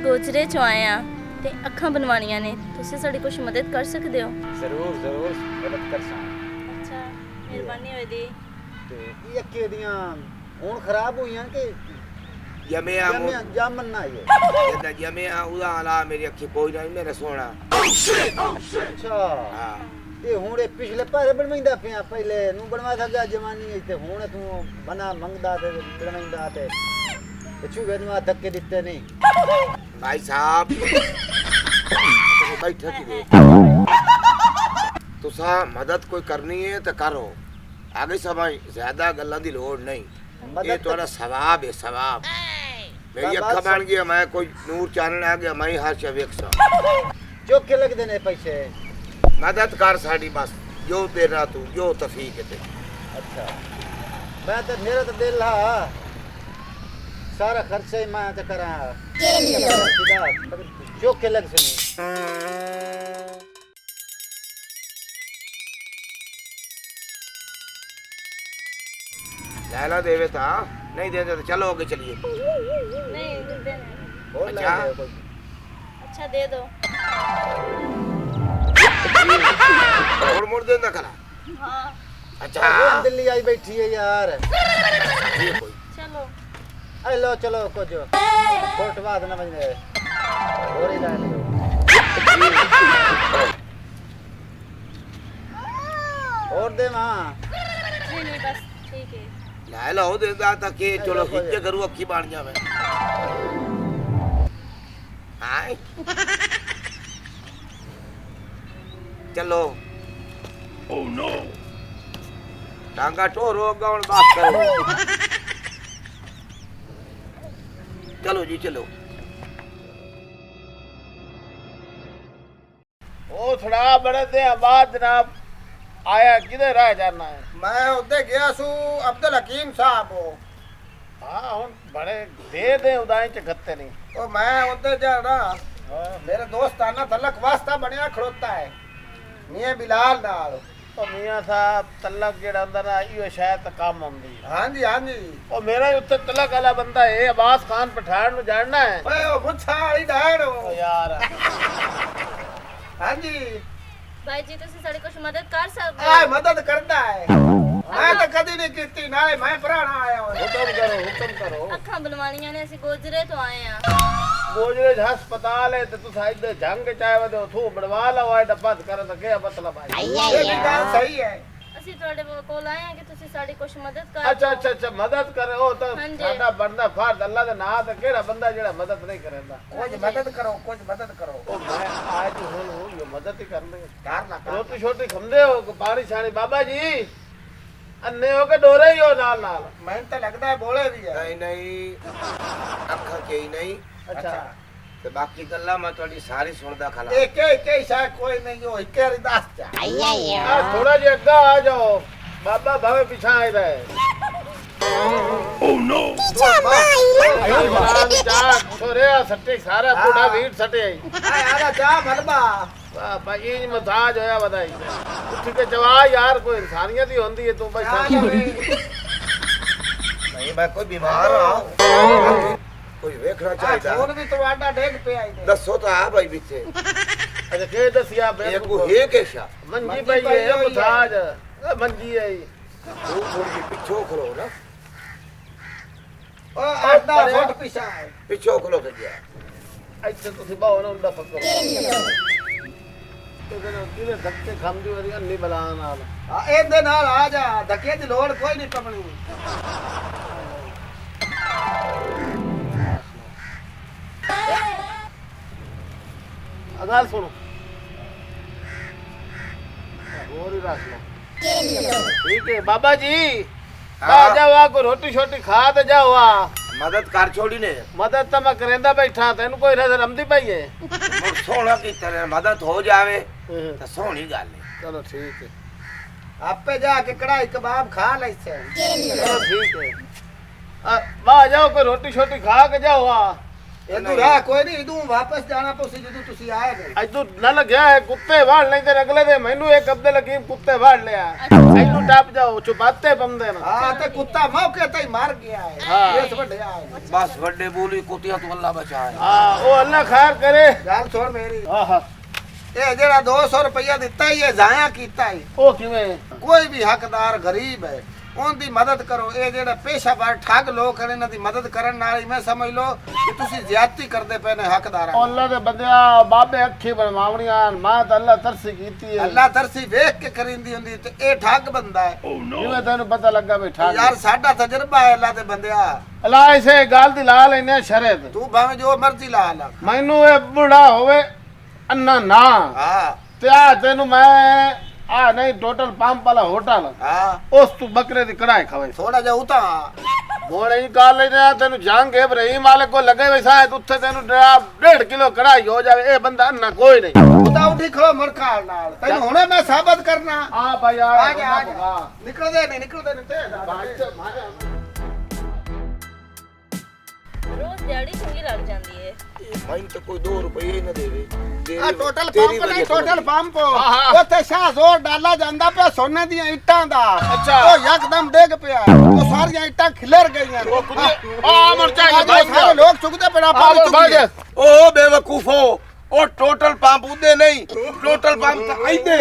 ਗੋਜਰੇ ਚੋਂ ਆਏ ਆ ਤੇ ਅੱਖਾਂ ਬਣਵਾਉਣੀਆਂ ਨੇ। ਤੁਸੀਂ ਸਾਡੀ ਕੁਝ ਮਦਦ ਕਰ ਸਕਦੇ ਹੋ? ਜ਼ਰੂਰ ਜ਼ਰੂਰ ਮਦਦ ਕਰ ਸਾਂ। ਅੱਛਾ, ਮਿਹਰਬਾਨੀ ਹੋਏਗੀ। ਤੇ ਇਹ ਅੱਖੇ ਦੀਆਂ ਹੁਣ ਖਰਾਬ ਹੋਈਆਂ ਕਿ ਜਮਿਆ ਜਾਮਨ ਨਾ ਇਹ ਜਦ ਜਮਿਆ ਉਹਦਾ ਹਾਲਾ ਮੇਰੀ ਅੱਖੀ ਕੋਈ ਨਹੀਂ ਮੇਰੇ ਸੋਹਣਾ। ਅੱਛਾ ਹਾਂ ਤੇ ਹੁਣ ਇਹ ਪਿਛਲੇ ਭਾਰੇ ਬਣਵਾਈਂਦਾ ਪਿਆ, ਪਹਿਲੇ ਨੂੰ ਬਣਵਾ ਸਕਦਾ ਜਵਾਨੀ ਤੇ ਹੁਣ ਤੂੰ ਬਣਾ ਮੰਗਦਾ ਤੇ ਬਣਵਾਈਂਦਾ ਤੇ ਚੂਹੇ ਨੂੰ ਆ ਧੱਕੇ ਦਿੱਤੇ ਨਹੀਂ। भाई साहब बैठे कि तुसा मदद कोई करनी है तो करो, आगे समय ज्यादा गल्लां दी लोड़ नहीं। ये थोड़ा सवाब है, सवाब। मेरी अक्खा बन गई, मैं कोई नूर चानन आ गया, मैं हर शय वेख सा। चौके लग देने पैसे मदद कर साडी बस, जो तेरा तू जो तफीक है ते। अच्छा मैं तो मेरा तो दिल हा सारा खर्चा ही मैं तो करा चौके लग सुनी। लैला देवे था नहीं देते तो चलो आगे चलिए। नहीं देना। और अच्छा। लग कोई अच्छा दे दो। मोड़ मोड़ देना करा। हाँ अच्छा दिल्ली आई बैठी है यार। ये कोई चलो। अरे लो चलो कुछ कोट बात ना बजने और ही डाल और दे मां नहीं नहीं बस ठीक है। लैला हो देता था कि चलो हिज्जे करूँ अक्खी बाण जावे। हाय चलो। ओह नो टांगा टोरो गाउन बात करो। चलो जी चलो। ओ थोड़ा बड़े दे बाद जनाब आया किधर रह जाना है? मैं उधर गया सू अब्दुल हकीम साहब हो। हाँ हुन बड़े दे उदाई च गत्ते नहीं। तो मैं उधर जाना मेरे दोस्त आना तलक वास्ता बनया खड़ोता है मियां बिलाल नाल। ओ मियां साहब तलक जेड़ा हुंदा ना इहो शायद काम आउंदी है। हाँ जी हाँ जी। ओ मेरा उत्ते तलक वाला बंदा है अब्बास खान पठान नु जानना है? ओए ओ मुछा वाली डाड़ ओ हो। यार हाँ जी भाई जी ਤੁਸੀਂ ਸਾਡੀ ਕੁਝ ਮਦਦ ਕਰ ਸਕਦੇ आ ਹੋ? मदद करता है। मैं तो कदी नहीं कीती ना मैं पुराना आया हूं। हुक्म करो। ਅੱਖਾਂ ਬਣਵਾਉਣੀਆਂ ਨੇ, ਅਸੀਂ ਗੋਜਰੇ ਤੋਂ ਆਏ ਆ। गोजरे हस्पताल है ते तुसा इधर जंग चाहे वदे थू बड़वा ला वाए डब्बा कर त के मतलब है। ये भी बात सही है। ਅਸੀਂ ਤੁਹਾਡੇ ਕੋਲ ਆਏ ਆ ਕਿ ਤੁਸੀਂ ਸਾਡੀ ਕੁਝ ਮਦਦ ਕਰ अच्छा अच्छा अच्छा मदद करे ओ तो हाँ जी। साडा बनदा फर्ज अल्लाह दे नाम ते केड़ा बंदा जेड़ा मदद नहीं करेंदा। कुछ मदद करो कुछ मदद करो। ओ मैं आज हुन यो मदद ही करने करना रोटी छोटी खंदे हो पानी शानी बाबा जी अन्ने हो के डोरे ही हो नाल नाल। मैं तो लगता है बोले भी है। नहीं नहीं अखा के ही नहीं। अच्छा ते बाकी गल्ला मैं थोड़ी सारी सुनदा खला। एक एक शायद कोई नहीं हो एक अरदास चा यार थोड़ा जे अग्गा आ जाओ बाबा भावे पीछा आ रहे। ओह नो छोरे सट्टे सारा बूढ़ा वीर सटे आया जा मलबा भाई इन मसाज होया बताई उठ के जवा यार कोई इंसानियत ही होंदी है तू बैठा नहीं मैं कोई बीमार हूं कोई देखना चाहिए। फोन भी तो आटा डेग पे आई दे दसो तो आ भाई पीछे अच्छा के दसिया एक को है केशा मंजी भाई है मसाज मंजी है तू थोड़ी पीछे खलो ना। ओ आटा फोट पिसा पीछे खलो के गया अच्छा ਤੁਸੀਂ ਬਾਹਰ ਨਾ ਹੁੰਦਾ ਫਕਰ ਤੇ ਜਦੋਂ ਕਿਨੇ ਧੱਕੇ ਖਾਂਦੀ ਹੋਰੀ ਅੰਨੀ ਬਲਾ ਨਾਲ ਆ ਇਹਦੇ ਨਾਲ ਆ ਜਾ ਧੱਕੇ ਦੀ ਲੋੜ ਕੋਈ ਨਹੀਂ ਪਵਣੀ। अगाल सुनो और ही रख लो ठीक है बाबा जी आ जाओ को रोटी छोटी खा ते जाओ आ मदद कर छोड़ी ने मदद तो मैं करेंदा बैठा तेन कोई नजर आंदी पई है सोना की तरह मदद हो जावे तो सोनी गल है। चलो ठीक है आपे जाके कढ़ाई कबाब खा ले से चलो ठीक है आ जाओ कोई रोटी छोटी खा के जाओ आ ਇਹਨੂੰ ਰਾਹ ਕੋਈ ਨਹੀਂ ਇਦੋਂ ਵਾਪਸ ਜਾਣਾ ਪਊ ਸੀ ਜਦੋਂ ਤੁਸੀਂ ਆਏ ਗਏ ਅੱਜ ਤੂੰ ਨਾ ਲੱਗਿਆ ਹੈ, ਕੁੱਤੇ ਵਾੜ ਲੈਂਦੇ ਅਗਲੇ ਦੇ ਮੈਨੂੰ ਇੱਕ ਅਬਦੁਲ ਹਕੀਮ ਕੁੱਤੇ ਵਾੜ ਲਿਆ ਇਹਨੂੰ ਟੱਪ ਜਾਓ ਚੁਬਾਤੇ ਬੰਦੇ ਨਾ ਹਾਂ ਤੇ ਕੁੱਤਾ ਮੌਕੇ ਤੇ ਹੀ ਮਰ ਗਿਆ ਹੈ ਹਾਂ। ਇਸ ਵੱਡੇ ਆਏ बस बड़े बोली कुतिया तो अल्लाह बचाए ਹਾਂ ਉਹ ਅੱਲਾ ਖੈਰ ਕਰੇ ਗੱਲ ਸੁਣ ਮੇਰੀ ਆਹਾ ਇਹ ਜਿਹੜਾ 200 ਰੁਪਇਆ ਦਿੱਤਾ ਹੀ ਇਹ ਜ਼ਾਇਆ ਕੀਤਾ ਹੀ ਉਹ ਕਿਵੇਂ ਕੋਈ ਵੀ ਹੱਕਦਾਰ ਗਰੀਬ ਹੈ ਉਹਦੀ ਮਦਦ ਕਰੋ ਇਹ ਜਿਹੜੇ ਪੇਸ਼ਾਵਰ ਠੱਗ ਲੋਕ ਹਨ ਇਹਨਾਂ ਦੀ ਮਦਦ ਕਰਨ ਨਾਲ ਹੀ ਮੈਂ ਸਮਝ ਲਓ ਕਿ ਤੁਸੀਂ ਜ਼ਿਆਦਤੀ ਕਰਦੇ ਪਏ ਨੇ ਹੱਕਦਾਰਾਂ ਉਹ ਅੱਲਾ ਦੇ ਬੰਦਿਆ ਬਾਬੇ ਅੱਖੀ ਬਣਵਾਵਣੀਆਂ ਮੈਂ ਤਾਂ ਅੱਲਾ ਤਰਸੀ ਕੀਤੀ ਹੈ ਅੱਲਾ ਤਰਸੀ ਵੇਖ ਕੇ ਕਰਿੰਦੀ ਹੁੰਦੀ ਤੇ ਇਹ ਠੱਗ ਬੰਦਾ ਹੈ ਜਿਵੇਂ ਤੈਨੂੰ ਪਤਾ ਲੱਗਾ ਬੈਠਾ ਯਾਰ ਸਾਡਾ ਤਜਰਬਾ ਹੈ ਅੱਲਾ ਦੇ ਬੰਦਿਆ ਅੱਲਾ ਇਸੇ ਗੱਲ ਦੀ ਲਾ ਲੈਨੇ ਸ਼ਰਤ ਤੂੰ ਭਾਵੇਂ ਜੋ ਮਰਜ਼ੀ ਲਾ ਲਾ ਮੈਨੂੰ ਇਹ ਬੁੜਾ ਹੋਵੇ ਅੰਨਾ ਨਾ ਹਾਂ ਤੇ ਆ ਤੈਨੂੰ ਮੈਂ ਆ ਨਹੀਂ ਟੋਟਲ ਪੰਪ ਵਾਲਾ ਹੋਟਲ ਹਾਂ ਉਸ ਤੂੰ ਬੱਕਰੇ ਦੀ ਕੜਾਈ ਖਵਾਈ ਥੋੜਾ ਜਿਹਾ ਉਤਾ ਹੁਣ ਇਹ ਕਾਲ ਲੈਣਾ ਤੈਨੂੰ ਜੰਗ ਇਬਰਾਹੀਮ ਵਾਲੇ ਕੋ ਲੱਗੇ ਵੈਸਾ ਉੱਥੇ ਤੈਨੂੰ 1.5 ਕਿਲੋ ਕੜਾਈ ਹੋ ਜਾਵੇ ਇਹ ਬੰਦਾ ਅੰਨਾ ਕੋਈ ਨਹੀਂ ਉਤਾ ਉਠੀ ਖੜੋ ਮਰਖਾਲ ਨਾਲ ਤੈਨੂੰ ਹੁਣੇ ਮੈਂ ਸਾਬਤ ਕਰਨਾ ਆ ਭਾਈ ਆ ਜਾ ਆ ਜਾ ਨਿਕਲਦੇ ਨਹੀਂ ਤੇ ਰੋਜ਼ ਦਿਹਾੜੀ ਚੰਗੀ ਲੱਗ ਜਾਂਦੀ ਹੈ भाई तो कोई 2 रुपये ही ना देवे ਆ ਟੋਟਲ ਪੰਪ ਨਹੀਂ ਟੋਟਲ ਪੰਪ ਉੱਥੇ ਸ਼ਾਹ ਜ਼ੋਰ ਡਾਲਾ ਜਾਂਦਾ ਪਿਆ ਸੋਨੇ ਦੀਆਂ ਇੱਟਾਂ ਦਾ ਅੱਛਾ। ਉਹ ਯਕਦਮ ਡਿੱਗ ਪਿਆ ਉਹ ਸਾਰੀਆਂ ਇੱਟਾਂ ਖਿਲਰ ਗਈਆਂ ਆ ਮਰ ਜਾਏਗਾ ਸਾਰੇ ਲੋਕ ਚੁੱਕਦੇ ਪਏ ਆਪਾਂ ਵੀ ਚੁੱਕੀਏ ओ बेवकूफो ओ टोटल पंप उदे नहीं टोटल पंप तो आइदे